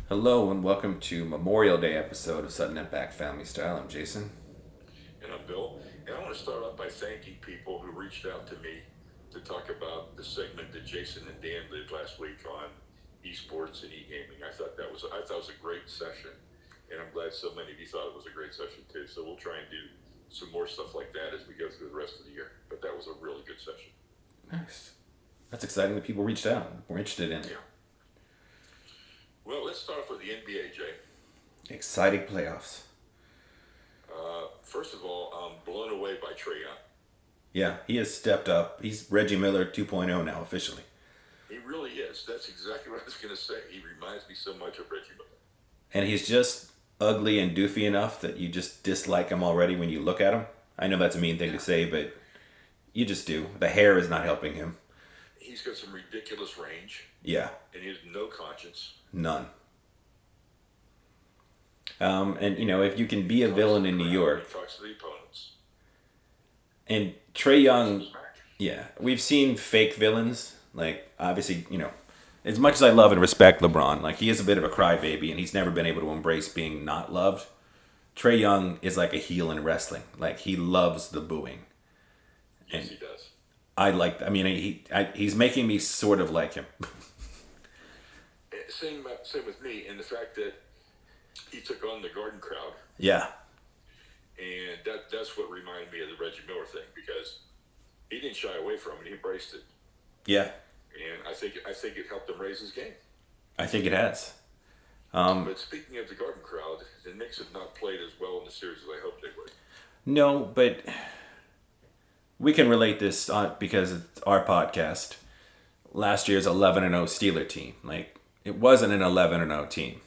Hello and welcome to Memorial Day episode of Sutton and Back Family Style. I'm Jason. And I'm Bill. And I want to start off by thanking people who reached out to me to talk about the segment that Jason and Dan did last week on esports and e-gaming. I thought it was a great session, and I'm glad so many of you thought it was a great session too. So we'll try and do some more stuff like that as we go through the rest of the year. But that was a really good session. Nice. That's exciting that people reached out. We're interested in it. Yeah. Well, let's start off with the NBA, Jay. Exciting playoffs. First of all, I'm blown away by Trae Young. Yeah, he has stepped up. He's Reggie Miller 2.0 now officially. He really is. That's exactly what I was going to say. He reminds me so much of Reggie Miller. And he's just ugly and doofy enough that you just dislike him already when you look at him. I know that's a mean thing to say, but you just do. The hair is not helping him. He's got some ridiculous range, Yeah, and he has no conscience. none. And if you can be a Talks to villain the in New crowd, York, he talks to the opponents. and Trey Young, Smack. yeah, we've seen fake villains. Like, obviously, as much as I love and respect LeBron, like, he is a bit of a crybaby and he's never been able to embrace being not loved. Trey Young is like a heel in wrestling. Like, he loves the booing. Yes, And he does. he's making me sort of like him. Same with me, and the fact that he took on the Garden crowd, Yeah. and that's what reminded me of the Reggie Miller thing because he didn't shy away from it; he embraced it, Yeah. and I think it helped him raise his game. I think it has. But speaking of the Garden crowd, the Knicks have not played as well in the series as I hoped they would. No, but we can relate this because it's our podcast. Last year's 11-0 Steeler team. Like, it wasn't an 11-0 team.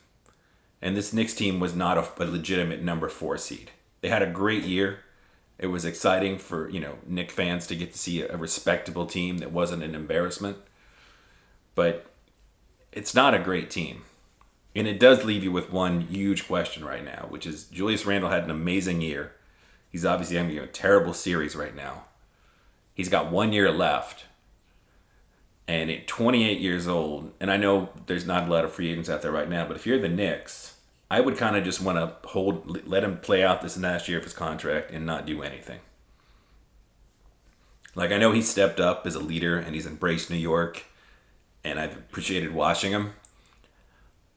And this Knicks team was not a legitimate number 4 seed. They had a great year. It was exciting for, Knick fans to get to see a respectable team that wasn't an embarrassment. But it's not a great team. And it does leave you with one huge question right now, which is Julius Randle had an amazing year. He's obviously having a terrible series right now. He's got 1 year left. And at 28 years old, and I know there's not a lot of free agents out there right now, but if you're the Knicks, I would kind of just want to let him play out this last year of his contract and not do anything. Like, I know he stepped up as a leader and he's embraced New York, and I've appreciated watching him,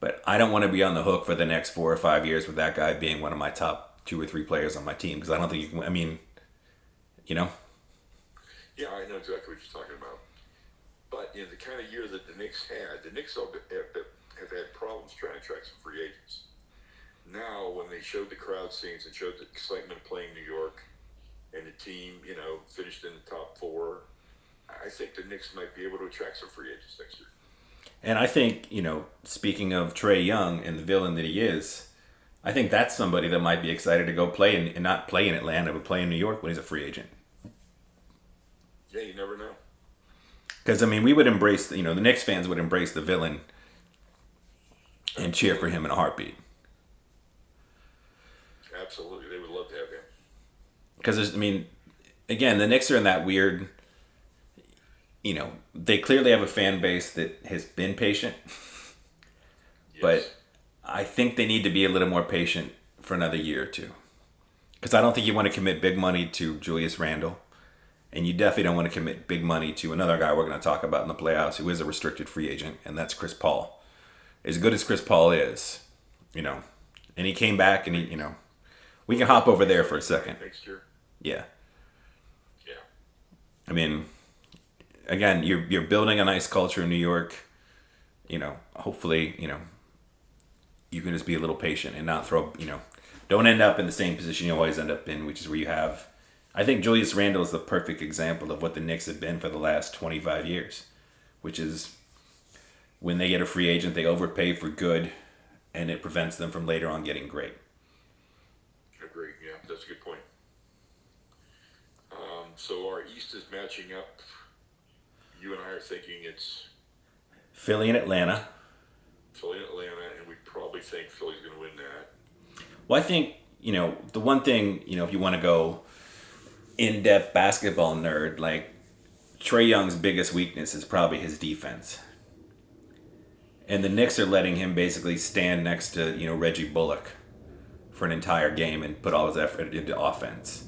but I don't want to be on the hook for the next 4 or 5 years with that guy being one of my top 2 or 3 players on my team because I don't think you can. I mean, you know, Yeah, I know exactly what you're talking about. But the kind of year that the Knicks had, the Knicks have had problems trying to attract some free agents. Now, when they showed the crowd scenes and showed the excitement of playing New York, and the team, finished in the top 4, I think the Knicks might be able to attract some free agents next year. and I think speaking of Trey Young and the villain that he is, I think that's somebody that might be excited to go play and not play in Atlanta, but play in New York when he's a free agent. Yeah, you never know. Because we would embrace, the Knicks fans would embrace the villain and cheer for him in a heartbeat. Absolutely, they would love to have him. Because again, the Knicks are in that weird. They clearly have a fan base that has been patient, Yes. but I think they need to be a little more patient for another year or two. Because I don't think you want to commit big money to Julius Randle, and you definitely don't want to commit big money to another guy we're going to talk about in the playoffs who is a restricted free agent, and that's Chris Paul. As good as Chris Paul is, and he came back and we can hop over there for a second. Next year. Yeah. Yeah. I mean, again, you're building a nice culture in New York. Hopefully, you can just be a little patient and not throw, don't end up in the same position you always end up in, which is where you have. I think Julius Randle is the perfect example of what the Knicks have been for the last 25 years, which is when they get a free agent, they overpay for good, and it prevents them from later on getting great. Agree. Yeah, that's a good point. So our East is matching up. You and I are thinking it's Philly and Atlanta. Philly and Atlanta, and we probably think Philly's going to win that. Well, I think, the one thing, if you want to go in-depth basketball nerd, like Trey Young's biggest weakness is probably his defense. And the Knicks are letting him basically stand next to, Reggie Bullock for an entire game and put all his effort into offense.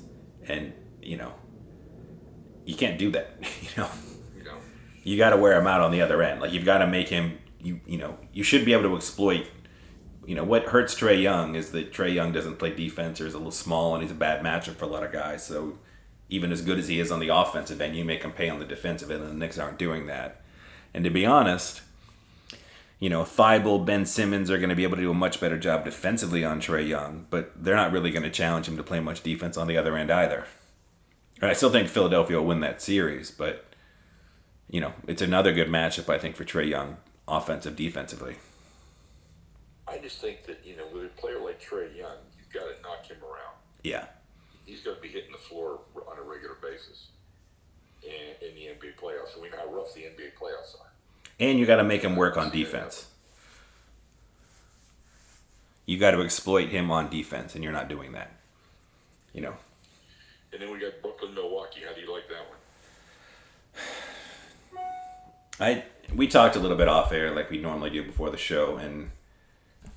And, you can't do that. You know, You got to wear him out on the other end. Like, you've got to make him, you should be able to exploit. What hurts Trae Young is that Trae Young doesn't play defense or is a little small and he's a bad matchup for a lot of guys. So even as good as he is on the offensive end, you make him pay on the defensive end, and the Knicks aren't doing that. And to be honest, Thibault, Ben Simmons are going to be able to do a much better job defensively on Trae Young, but they're not really going to challenge him to play much defense on the other end either. And I still think Philadelphia will win that series, but, it's another good matchup, I think, for Trae Young, offensive, defensively. I just think that, with a player like Trae Young, you've got to knock him around. Yeah. He's going to be hitting the floor on a regular basis in the NBA playoffs. And we know how rough the NBA playoffs are. And you got to make him work on defense. You got to exploit him on defense, and you're not doing that. And then we got Brooklyn, Milwaukee. How do you like that one? We talked a little bit off air like we normally do before the show, and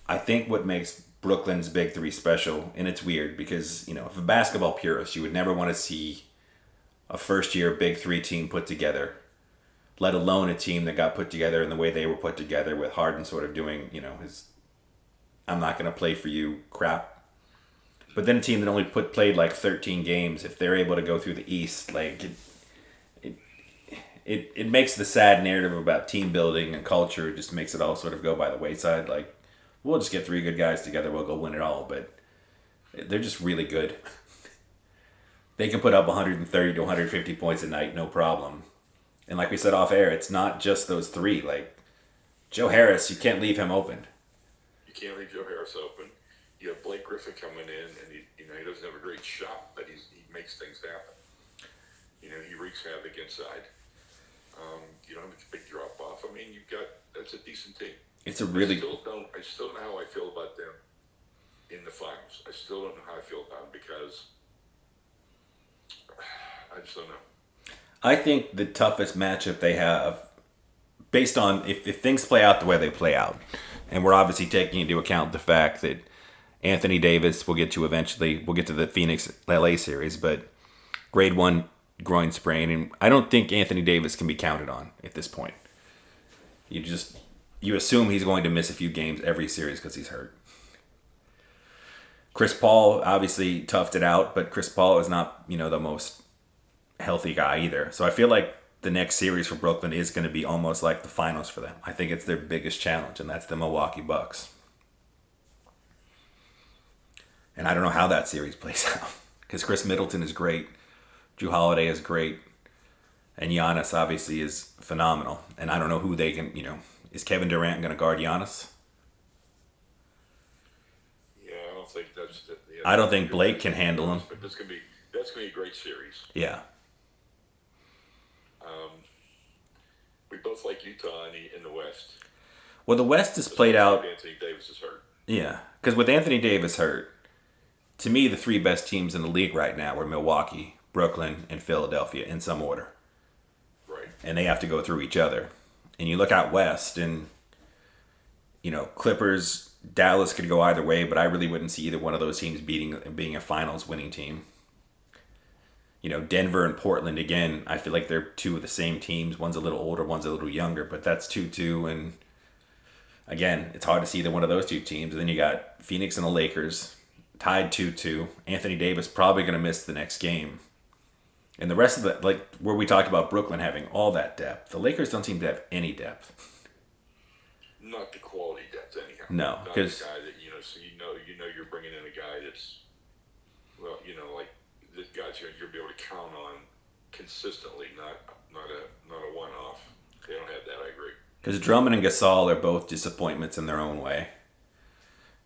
I think what makes Brooklyn's Big Three special, and it's weird because, if a basketball purist, you would never want to see a first-year Big Three team put together, let alone a team that got put together in the way they were put together with Harden sort of doing, his I'm not going to play for you crap. But then a team that only played like 13 games, if they're able to go through the East, like it makes the sad narrative about team building and culture, just makes it all sort of go by the wayside. Like, we'll just get three good guys together, we'll go win it all. But they're just really good. They can put up 130 to 150 points a night, no problem. And like we said off air, it's not just those three. Like, Joe Harris, you can't leave him open. You can't leave Joe Harris open. You have Blake Griffin coming in, and he doesn't have a great shot, but he makes things happen. He wreaks havoc inside. You don't have a big drop off. I mean, that's a decent team. It's a really. I still don't know how I feel about them in the finals. I still don't know how I feel about them because I just don't know. I think the toughest matchup they have, based on if things play out the way they play out, and we're obviously taking into account the fact that Anthony Davis, we'll get to eventually, we'll get to the Phoenix LA series, but grade 1 groin sprain, and I don't think Anthony Davis can be counted on at this point. You assume he's going to miss a few games every series because he's hurt. Chris Paul obviously toughed it out, but Chris Paul is not, the most healthy guy either. So I feel like the next series for Brooklyn is going to be almost like the finals for them. I think it's their biggest challenge, and that's the Milwaukee Bucks. And I don't know how that series plays out because Chris Middleton is great, Jrue Holiday is great, and Giannis obviously is phenomenal. And I don't know who they can, is Kevin Durant going to guard Giannis? Yeah, I don't think that's. I don't think Blake can handle him. But that's gonna be a great series. Yeah. We both like Utah in the West. Well, the West is played out. Anthony Davis is hurt. Yeah, because with Anthony Davis hurt, to me the three best teams in the league right now are Milwaukee, Brooklyn, and Philadelphia in some order. Right. And they have to go through each other. And you look out West, and Clippers, Dallas could go either way, but I really wouldn't see either one of those teams being a finals winning team. Denver and Portland, again, I feel like they're two of the same teams. One's a little older, one's a little younger, but that's 2-2. And again, it's hard to see either one of those two teams. And then you got Phoenix and the Lakers, tied 2-2. Anthony Davis probably going to miss the next game. And the rest of the, like where we talked about Brooklyn having all that depth, the Lakers don't seem to have any depth. Not the quality depth, anyhow. No, because guy that so you're bringing in a guy that's like the guys you'll be able to count on consistently, not a one-off. They don't have that. I agree. Because Drummond and Gasol are both disappointments in their own way.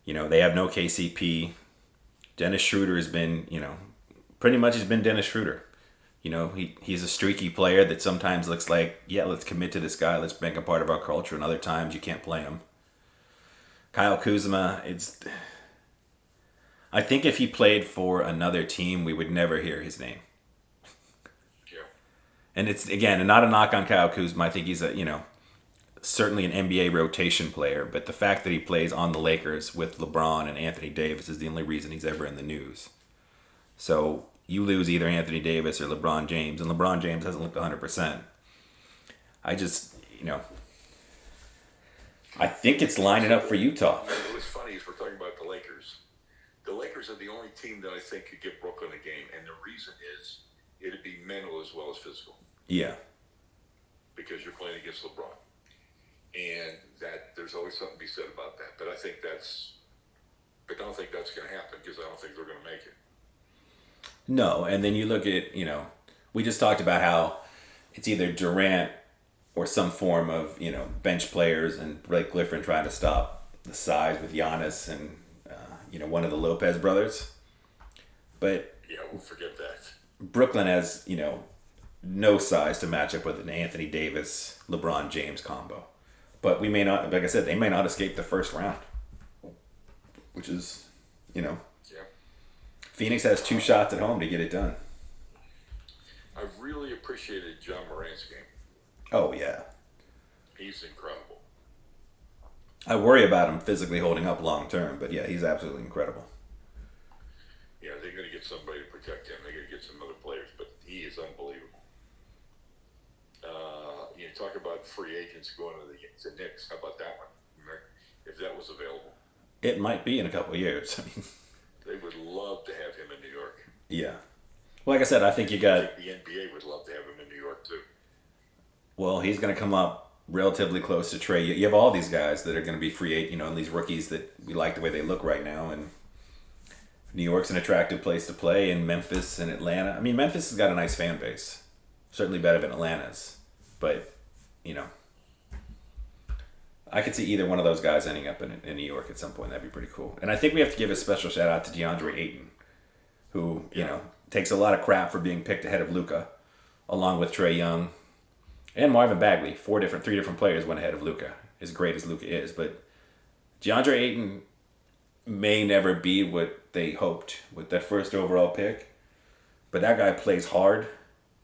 They have no KCP. Dennis Schroeder has been, pretty much has been Dennis Schroeder. He's a streaky player that sometimes looks like, yeah, let's commit to this guy. Let's make him part of our culture. And other times you can't play him. Kyle Kuzma, I think if he played for another team, we would never hear his name. Yeah. And it's, again, not a knock on Kyle Kuzma. I think he's a certainly an NBA rotation player, but the fact that he plays on the Lakers with LeBron and Anthony Davis is the only reason he's ever in the news. So you lose either Anthony Davis or LeBron James, and LeBron James hasn't looked 100%. I just, I think it's lining up for Utah. It was funny as we're talking about the Lakers. The Lakers are the only team that I think could give Brooklyn a game, and the reason is it'd be mental as well as physical. Yeah. Because you're playing against LeBron. And that there's always something to be said about that. But I don't think that's going to happen because I don't think they're going to make it. No, and then you look at, we just talked about how it's either Durant or some form of, bench players and Blake Griffin trying to stop the size with Giannis and, one of the Lopez brothers. But yeah, we'll forget that. Brooklyn has, no size to match up with an Anthony Davis, LeBron James combo. But we may not, like I said, they may not escape the first round, which is, Yeah. Phoenix has 2 shots at home to get it done. I really appreciated John Morant's game. Oh, yeah. He's incredible. I worry about him physically holding up long term, but yeah, he's absolutely incredible. Yeah, they're going to get somebody to protect him. They're going to get some other players, but he is unbelievable. You talk about free agents going to the Knicks. How about that one? If that was available. It might be in a couple of years. They would love to have him in New York. Yeah. Well, like I said, I think you got... The NBA would love to have him in New York, too. Well, he's going to come up relatively close to Trey. You have all these guys that are going to be free agent, and these rookies that we like the way they look right now, and New York's an attractive place to play, and Memphis and Atlanta. I mean, Memphis has got a nice fan base. Certainly better than Atlanta's. But, I could see either one of those guys ending up in New York at some point. That'd be pretty cool. And I think we have to give a special shout out to DeAndre Ayton, who, takes a lot of crap for being picked ahead of Luka, along with Trae Young and Marvin Bagley. 3 different players went ahead of Luka, as great as Luka is. But DeAndre Ayton may never be what they hoped with that first overall pick. But that guy plays hard,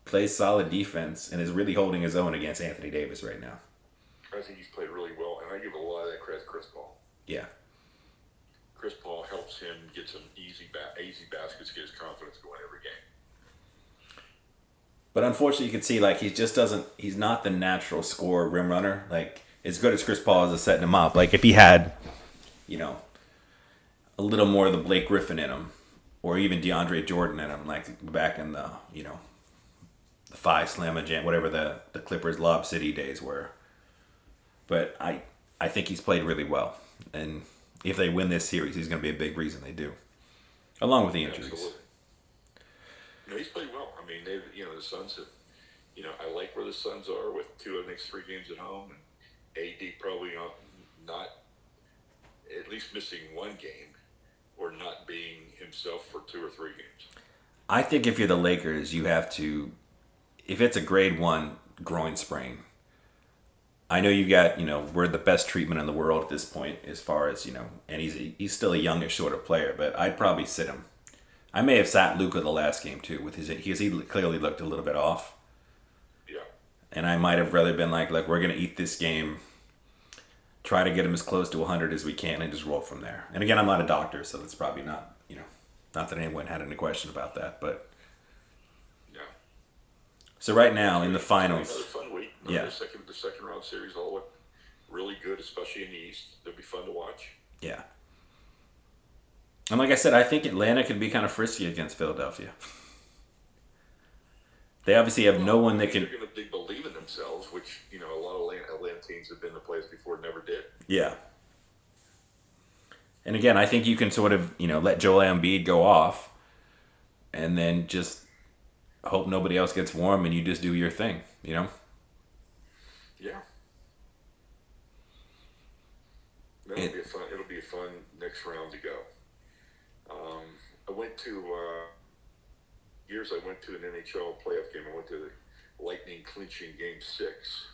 plays solid defense, and is really holding his own against Anthony Davis right now. I think he's played really well, and I give a lot of that credit to Chris Paul. Yeah. Chris Paul helps him get some easy baskets, get his confidence going every game. But unfortunately, you can see, he's not the natural scorer rim runner. Like, as good as Chris Paul is at setting him up, like, if he had, a little more of the Blake Griffin in him, or even DeAndre Jordan in him, like back in the, the 5 Slam and Jam, whatever the Clippers Lob City days were. But I think he's played really well. And if they win this series, he's going to be a big reason they do. Along with the injuries. Absolutely. He's played well. I mean, the Suns have, I like where the Suns are with 2 of the next 3 games at home. And AD probably not at least missing 1 game or not being himself for 2 or 3 games. I think if you're the Lakers, you have to, if it's a grade 1 groin sprain, I know you got, we're the best treatment in the world at this point as far as, and he's still a youngish sort of player, but I'd probably sit him. I may have sat Luka the last game too because he clearly looked a little bit off. Yeah. And I might have rather been like, look, we're going to eat this game, try to get him as close to 100 as we can and just roll from there. And again, I'm not a doctor, so that's probably not, not that anyone had any question about that, but. Yeah. So right now in the finals. Another fun week. Yeah. The second round series all look really good, especially in the East. They'll be fun to watch. Yeah. And like I said, I think Atlanta can be kind of frisky against Philadelphia. They obviously have no one that can. They believe in themselves, which a lot of Atlanta teams have been to place before never did. Yeah. And again, I think you can sort of let Joel Embiid go off, and then just hope nobody else gets warm, and you just do your thing. Yeah. It'll be a fun next round to go. I went to an NHL playoff game. I went to the Lightning clinching Game 6,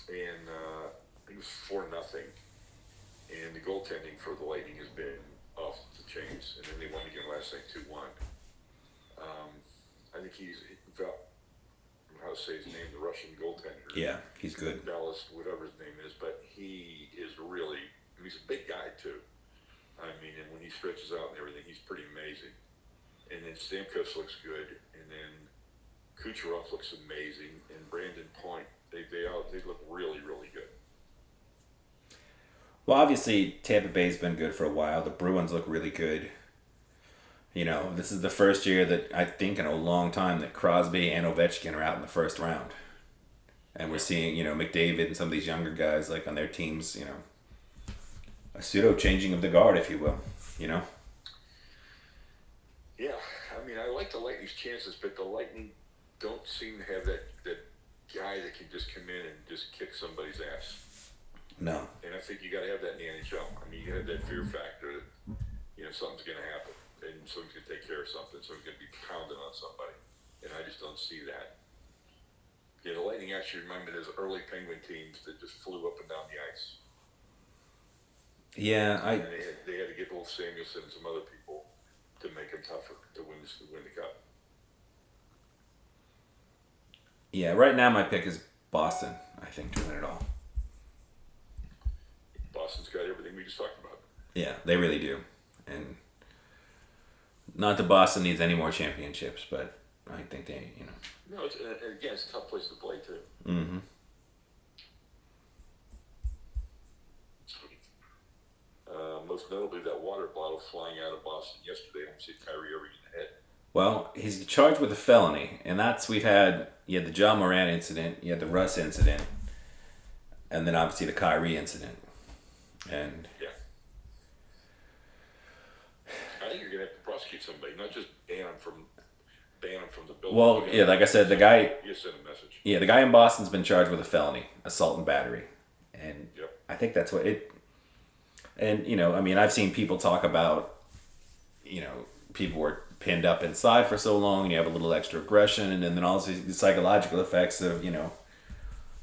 and I think it was 4-0. And the goaltending for the Lightning has been off the chains, and then they won again last night 2-1. I think how to say his name, the Russian goaltender. Yeah, he's good. Dallas, whatever his name is, but he is really, he's a big guy too. I mean, and when he stretches out and everything, he's pretty amazing. And then Stamkos looks good, and then Kucherov looks amazing, and Brandon Point, they look really, really good. Well, obviously, Tampa Bay's been good for a while. The Bruins look really good. You know, this is the first year that I think in a long time that Crosby and Ovechkin are out in the first round. And we're seeing, you know, McDavid and some of these younger guys, like on their teams, you know, a pseudo changing of the guard, if you will, you know? Yeah, I mean, I like the Lightning's chances, but the Lightning don't seem to have that guy that can just come in and just kick somebody's ass. No. And I think you got to have that in the NHL. I mean, you have that fear factor that, you know, something's going to happen, and someone's going to take care of something, someone's going to be pounding on somebody, and I just don't see that. Yeah, the Lightning actually remind me of those early Penguin teams that just flew up and down the ice. Yeah, And they had to get old Samuelson and some other people to make them tougher to win the cup. Yeah, right now my pick is Boston, I think, to win it all. Boston's got everything we just talked about. Yeah, they really do. And not that Boston needs any more championships, but I think they, you know. No, again, it's a tough place to play, too. Mm-hmm. Most notably, that water bottle flying out of Boston yesterday. I see Kyrie Irving in the head. Well, he's charged with a felony, and that's you had the John Moran incident, you had the Russ incident, and then obviously the Kyrie incident. And yeah, I think you're gonna have to prosecute somebody, not just ban them from the building. Well, yeah, like I said, the guy. You send a message. Yeah, the guy in Boston's been charged with a felony, assault and battery, and yep. I think that's what it. And, you know, I mean, I've seen people talk about, you know, people were pinned up inside for so long and you have a little extra aggression, and then also the psychological effects of, you know,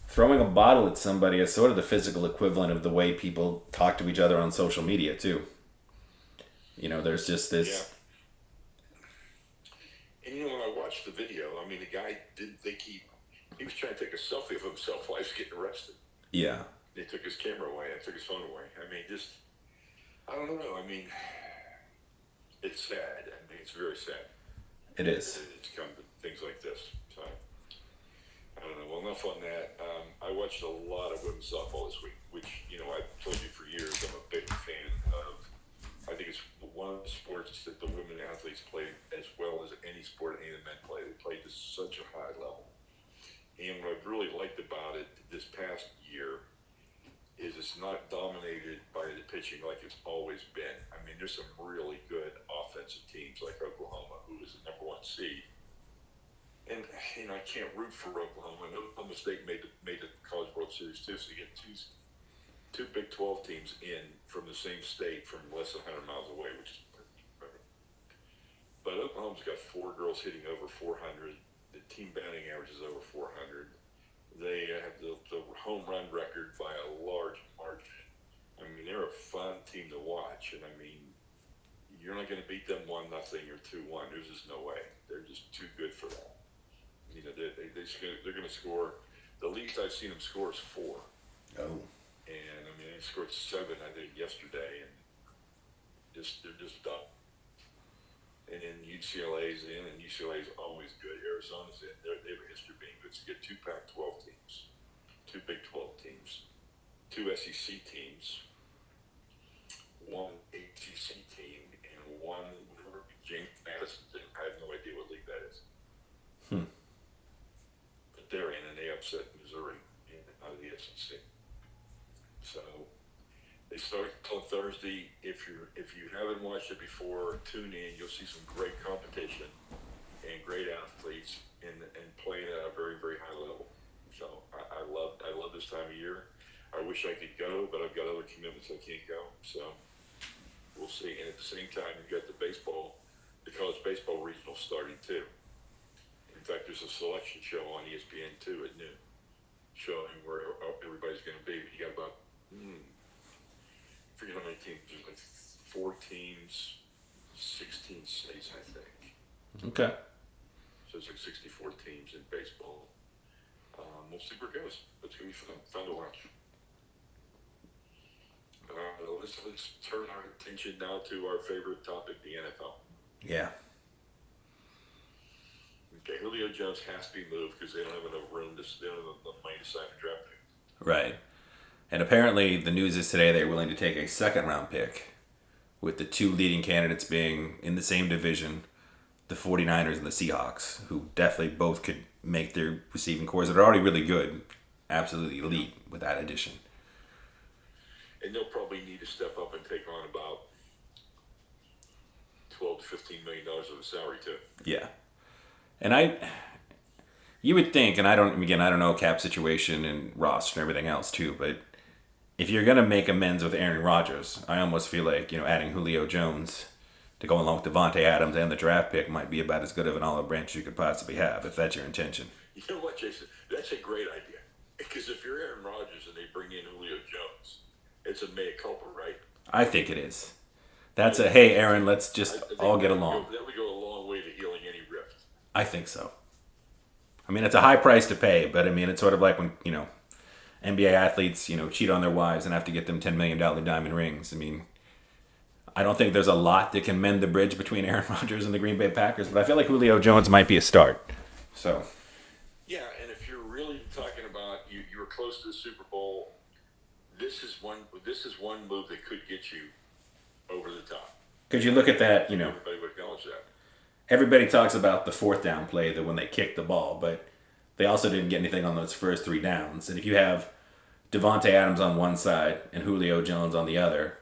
throwing a bottle at somebody is sort of the physical equivalent of the way people talk to each other on social media, too. You know, there's just this... Yeah. And, you know, when I watched the video, I mean, the guy didn't think he was trying to take a selfie of himself while he was getting arrested. Yeah. They took his camera away. They took his phone away. I mean, just... I don't know. I mean, it's sad. I mean, it's very sad. It is. It's come to things like this. So, I don't know. Well, enough on that. I watched a lot of women's softball this week, which, you know, I've told you for years I'm a big fan of. I think it's one of the sports that the women athletes play as well as any sport any of the men play. They play to such a high level. And what I've really liked about it this past year is it's not dominated by the pitching like it's always been. I mean, there's some really good offensive teams like Oklahoma, who is the number one seed. And, you know, I can't root for Oklahoma. Oklahoma State made the College World Series too, so you get two Big 12 teams in from the same state from less than 100 miles away, which is perfect. But Oklahoma's got 4 girls hitting over 400. The team batting average is over 400. They have the home run record by a large margin. I mean, they're a fun team to watch, and I mean, you're not going to beat them 1-0 or 2-1. There's just no way. They're just too good for that. You know, they're going to score. The least I've seen them score is 4. Oh. And I mean, they scored 7, I think, yesterday, and they're just done. And then UCLA's in, and UCLA's always good. Arizona's in. They have a history of being good. So you get 2 Pac-12 teams, 2 Big 12 teams, 2 SEC teams, 1 ACC team, and 1 James Madison team. I have no idea what league that is. But they're in, and they upset Missouri out of the SEC. So they start till Thursday. If you haven't watched it before, tune in. You'll see some great competition and great athletes and playing at a very, very high level. So I love this time of year. I wish I could go, but I've got other commitments I can't go. So we'll see. And at the same time, you've got the college baseball regional starting too. In fact, there's a selection show on ESPN 2 at noon, showing where everybody's going to be. You got about I forget how many teams. There's like 4 teams, 16 states, I think. Okay. So it's like 64 teams in baseball. we'll see where it goes. It's going to be fun to watch. Let's turn our attention now to our favorite topic, the NFL. Yeah. Okay, Julio Jones has to be moved because they don't have enough room. They don't have enough money to sign a draft pick. Right. And apparently the news is today they're willing to take a second round pick, with the two leading candidates being in the same division, the 49ers and the Seahawks, who definitely both could make their receiving cores that are already really good absolutely elite with that addition. And they'll probably need to step up and take on about $12 to $15 million of a salary too. Yeah. And you would think, and I don't know cap situation and roster and everything else too, but if you're going to make amends with Aaron Rodgers, I almost feel like, adding Julio Jones to go along with Devontae Adams and the draft pick might be about as good of an olive branch you could possibly have, if that's your intention. You know what, Jason? That's a great idea. Because if you're Aaron Rodgers and they bring in Julio Jones, it's a mea culpa, right? I think it is. That's a, hey, Aaron, let's just all get along. That would go a long way to healing any rift. I think so. I mean, it's a high price to pay, but I mean, it's sort of like when, NBA athletes, cheat on their wives and have to get them $10 million diamond rings. I mean, I don't think there's a lot that can mend the bridge between Aaron Rodgers and the Green Bay Packers, but I feel like Julio Jones might be a start. So. Yeah, and if you're really talking about you were close to the Super Bowl, this is one move that could get you over the top. Because you look at that, everybody would acknowledge that. Everybody talks about the fourth down play, that when they kicked the ball, but they also didn't get anything on those first 3 downs. And if you have Devontae Adams on one side and Julio Jones on the other,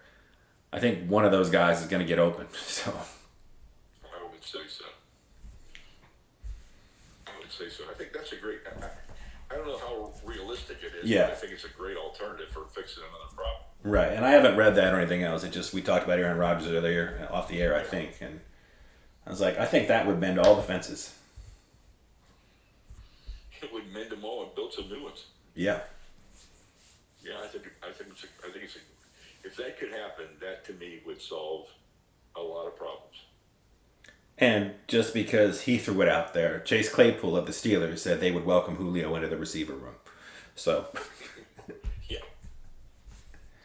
I think one of those guys is going to get open. So I would say so. I think that's a great. I don't know how realistic it is. Yeah. But I think it's a great alternative for fixing another problem. Right, and I haven't read that or anything else. We talked about Aaron Rodgers earlier off the air, I think, and I was like, I think that would mend all the fences. It would mend them all and build some new ones. Yeah. Yeah, I think if that could happen, that to me would solve a lot of problems. And just because he threw it out there, Chase Claypool of the Steelers said they would welcome Julio into the receiver room. So. Yeah.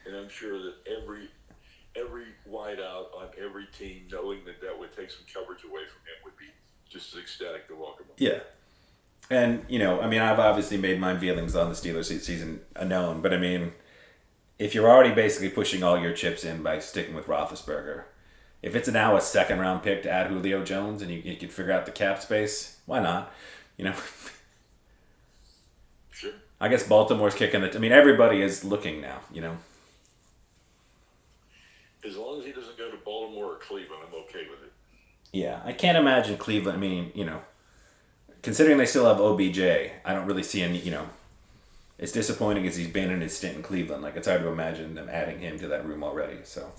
And I'm sure that every wideout on every team, knowing that would take some coverage away from him, would be just as ecstatic to welcome him. Yeah. And, I've obviously made my feelings on the Steelers season known, but if you're already basically pushing all your chips in by sticking with Roethlisberger, if it's now a second round pick to add Julio Jones and you can figure out the cap space, why not? Sure. I guess Baltimore's kicking it. Everybody is looking now, As long as he doesn't go to Baltimore or Cleveland, I'm okay with it. Yeah, I can't imagine Cleveland. Considering they still have OBJ, I don't really see any, it's disappointing as he's been in his stint in Cleveland. Like, it's hard to imagine them adding him to that room already, so.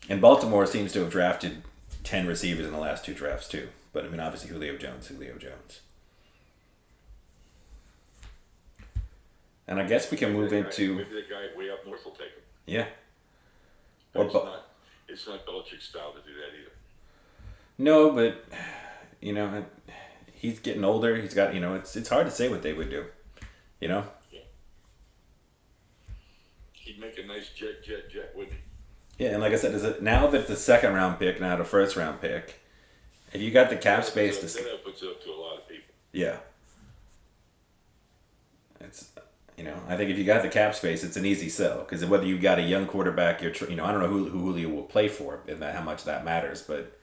And Baltimore seems to have drafted 10 receivers in the last 2 drafts, too. But, obviously, Julio Jones. And I guess we can move into... Maybe the guy way up north will take him. Yeah. It's not Belichick's style to do that either. No, but, he's getting older. He's got, it's hard to say what they would do, Yeah. He'd make a nice jet, wouldn't he? Yeah, and like I said, now that the second round pick, now the first round pick, if you got the cap space to... That opens up to a lot of people. Yeah. It's... I think if you got the cap space, it's an easy sell. Because whether you got a young quarterback, I don't know who Julio will play for and how much that matters. But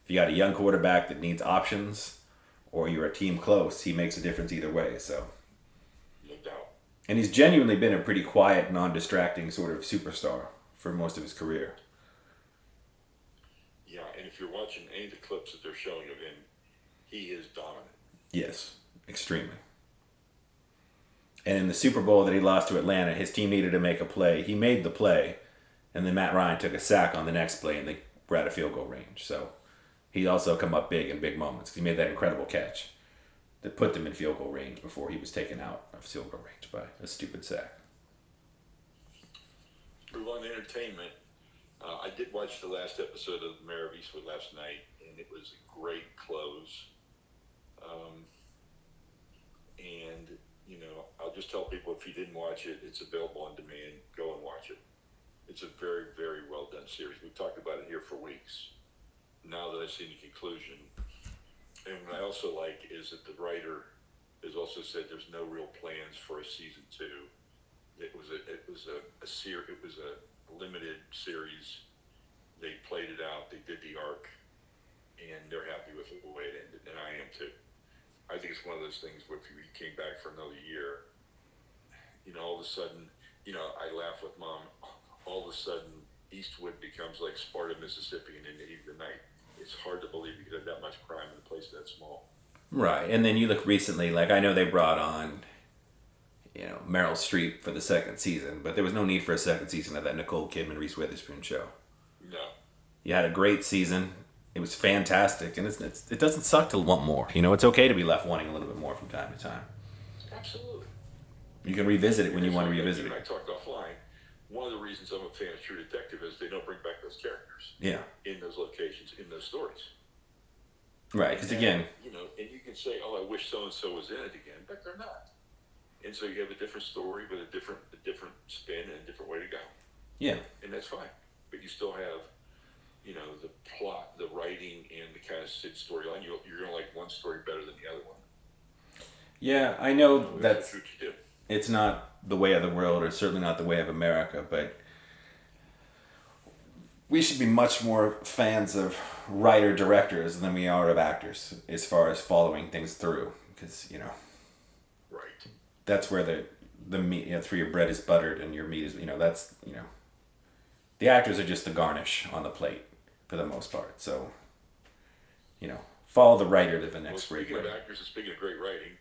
if you got a young quarterback that needs options, or you're a team close, he makes a difference either way. So. No doubt. And he's genuinely been a pretty quiet, non-distracting sort of superstar for most of his career. Yeah, and if you're watching any of the clips that they're showing of him, he is dominant. Yes, extremely. And in the Super Bowl that he lost to Atlanta, his team needed to make a play. He made the play, and then Matt Ryan took a sack on the next play, and they were out of field goal range. So he also come up big in big moments. He made that incredible catch that put them in field goal range before he was taken out of field goal range by a stupid sack. Move on to entertainment. I did watch the last episode of Mayor of Eastwood last night, and it was a great close. And, I'll just tell people, if you didn't watch it, it's available on demand. Go and watch it. It's a very, very well done series. We've talked about it here for weeks. Now that I've seen the conclusion, and what I also like is that the writer has also said there's no real plans for a season 2. It was a limited series. They played it out. They did the arc, and they're happy with the way it ended, and I am too. I think it's one of those things where if you came back for another year, all of a sudden, I laugh with Mom. All of a sudden, Eastwood becomes like Sparta, Mississippi, and in the heat of the night. It's hard to believe you could have that much crime in a place that small. Right, and then you look recently, like I know they brought on, Meryl Streep for the second season, but there was no need for a second season of that Nicole Kidman, Reese Witherspoon show. No. You had a great season. It was fantastic, and it doesn't suck to want more. It's okay to be left wanting a little bit more from time to time. Absolutely. You can revisit it when you want to revisit it. I talked offline. One of the reasons I'm a fan of True Detective is they don't bring back those characters. Yeah. In those locations, in those stories. Right, because again... and you can say, oh, I wish so-and-so was in it again, but they're not. And so you have a different story with a different spin and a different way to go. Yeah. And that's fine. But you still have, the plot, the writing, and the kind of storyline. You're going to like one story better than the other one. Yeah, I know that's what you do. It's not the way of the world, or certainly not the way of America, but we should be much more fans of writer-directors than we are of actors as far as following things through, because, Right. That's where the meat, that's where your bread is buttered and your meat is, that's, the actors are just the garnish on the plate for the most part, so, follow the writer to the next great writer. Speaking of actors and speaking of great writing,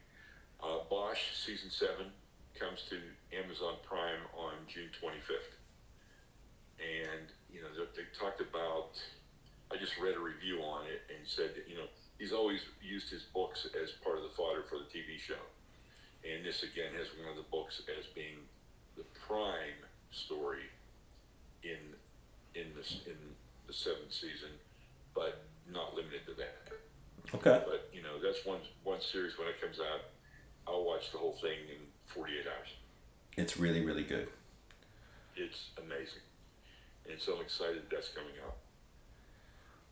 Bosch season 7 comes to Amazon Prime on June 25th. And, they talked about, I just read a review on it and said that, he's always used his books as part of the fodder for the TV show. And this, again, has one of the books as being the prime story in the 7th season, but not limited to that. Okay. But, that's one series when it comes out, I'll watch the whole thing in 48 hours. It's really, really good. It's amazing. And so I'm excited that's coming out.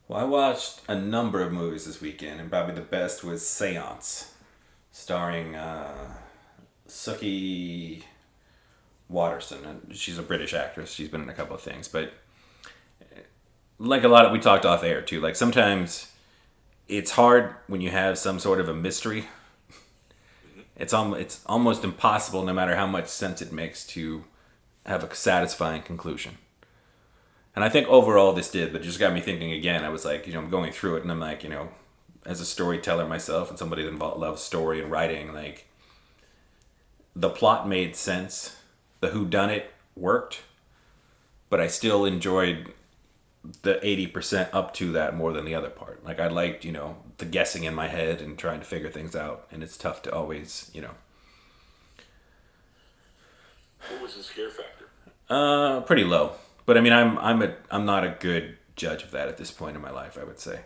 Well, I watched a number of movies this weekend, and probably the best was Seance, starring Suki Waterson. She's a British actress. She's been in a couple of things, but like a lot of, we talked off air too, like sometimes it's hard when you have some sort of a mystery. It's almost impossible, no matter how much sense it makes, to have a satisfying conclusion. And I think overall this did, but it just got me thinking again. I was like, I'm going through it, and I'm like, as a storyteller myself and somebody that loves story and writing, like, the plot made sense. The whodunit worked, but I still enjoyed the 80% up to that more than the other part. Like, I liked, the guessing in my head and trying to figure things out, and it's tough to always, What was the scare factor? Pretty low. But I mean, I'm not a good judge of that at this point in my life, I would say.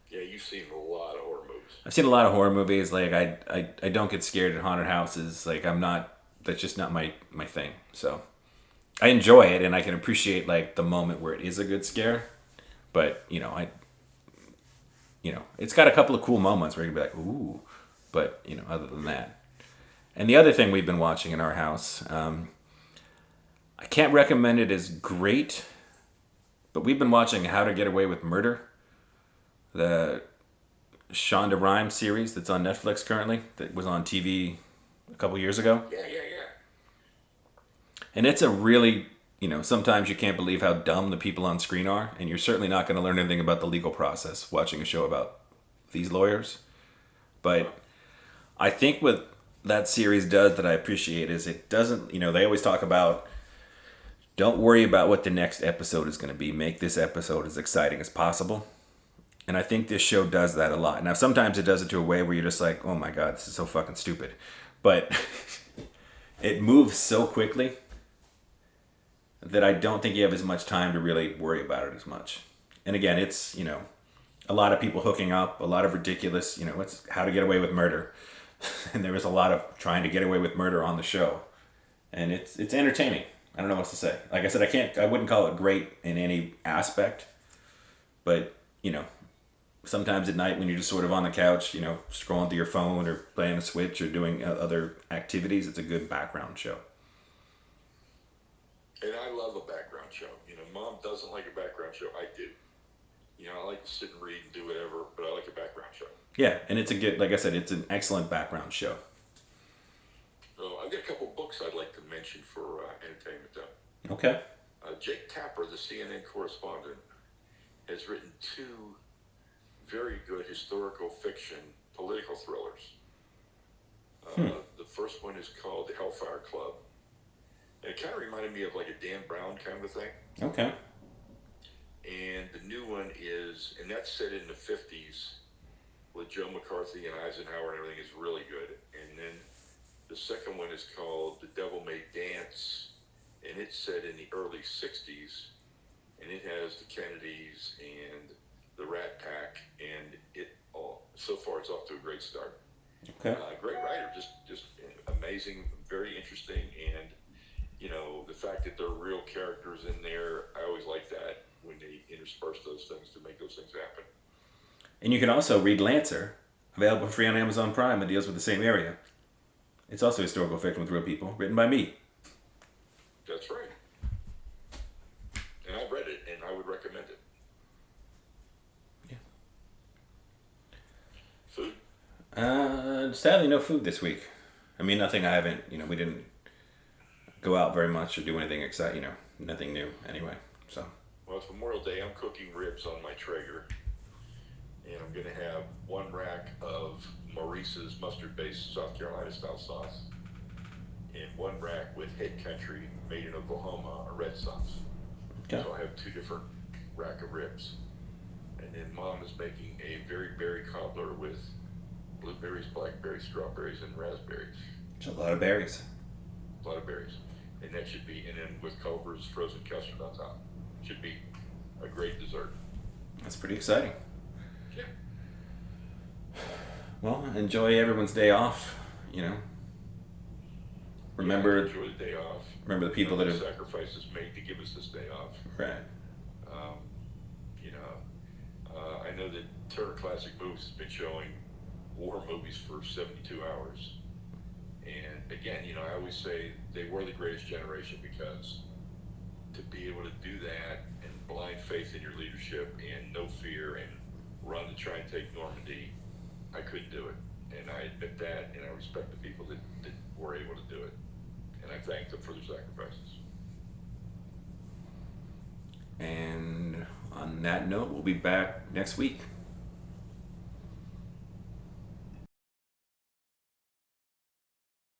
Yeah, you've seen a lot of horror movies. I've seen a lot of horror movies. Like, I don't get scared at haunted houses. Like, that's just not my thing. So I enjoy it, and I can appreciate, like, the moment where it is a good scare. But, it's got a couple of cool moments where you can be like, ooh. But, other than that. And the other thing we've been watching in our house, I can't recommend it as great, but we've been watching How to Get Away with Murder, the Shonda Rhimes series that's on Netflix currently, that was on TV a couple years ago. Yeah. And it's a really, sometimes you can't believe how dumb the people on screen are, and you're certainly not going to learn anything about the legal process watching a show about these lawyers. But I think what that series does that I appreciate is it doesn't, they always talk about, don't worry about what the next episode is going to be. Make this episode as exciting as possible. And I think this show does that a lot. Now, sometimes it does it to a way where you're just like, oh my God, this is so fucking stupid. But it moves so quickly that I don't think you have as much time to really worry about it as much. And again, it's, a lot of people hooking up, a lot of ridiculous, it's how to get away with murder. And there was a lot of trying to get away with murder on the show. And it's entertaining. I don't know what to say. Like I said, I wouldn't call it great in any aspect, but sometimes at night when you're just sort of on the couch, scrolling through your phone or playing a Switch or doing other activities, it's a good background show. And I love a background show. Mom doesn't like a background show. I do. I like to sit and read and do whatever, but I like a background show. Yeah, and it's a good, like I said, it's an excellent background show. So I've got a couple books I'd like to mention for entertainment, though. Okay. Jake Tapper, the CNN correspondent, has written two very good historical fiction political thrillers. The first one is called The Hellfire Club. And it kind of reminded me of like a Dan Brown kind of a thing. Okay. And the new one is, and that's set in the 50s with Joe McCarthy and Eisenhower and everything, is really good. And then the second one is called The Devil May Dance, and it's set in the early 60s, and it has the Kennedys and the Rat Pack, and so far it's off to a great start. Okay. Great writer, just amazing, very interesting, and the fact that there are real characters in there, I always like that when they intersperse those things to make those things happen. And you can also read Lancer, available free on Amazon Prime. It deals with the same area. It's also historical fiction with real people, written by me. That's right. And I've read it, and I would recommend it. Yeah. Food? Sadly, no food this week. I mean, nothing I haven't, we didn't go out very much or do anything exciting, nothing new anyway, so. Well, it's Memorial Day. I'm cooking ribs on my Traeger, and I'm going to have one rack of Maurice's mustard-based South Carolina-style sauce, and one rack with Head Country made in Oklahoma, a red sauce. Okay. So I have two different rack of ribs. And then Mom is making a very berry cobbler with blueberries, blackberries, strawberries, and raspberries. It's a lot of berries. A lot of berries. And that should be, and then with Culver's frozen custard on top. Should be a great dessert. That's pretty exciting. Yeah. Well, enjoy everyone's day off, Remember, enjoy the day off. Remember the people that have sacrifices made to give us this day off. Right. I know that Turner Classic Movies has been showing war movies for 72 hours. And again, I always say they were the greatest generation because to be able to do that and blind faith in your leadership and no fear and run to try and take Normandy, I couldn't do it. And I admit that, and I respect the people that were able to do it. And I thank them for their sacrifices. And on that note, we'll be back next week.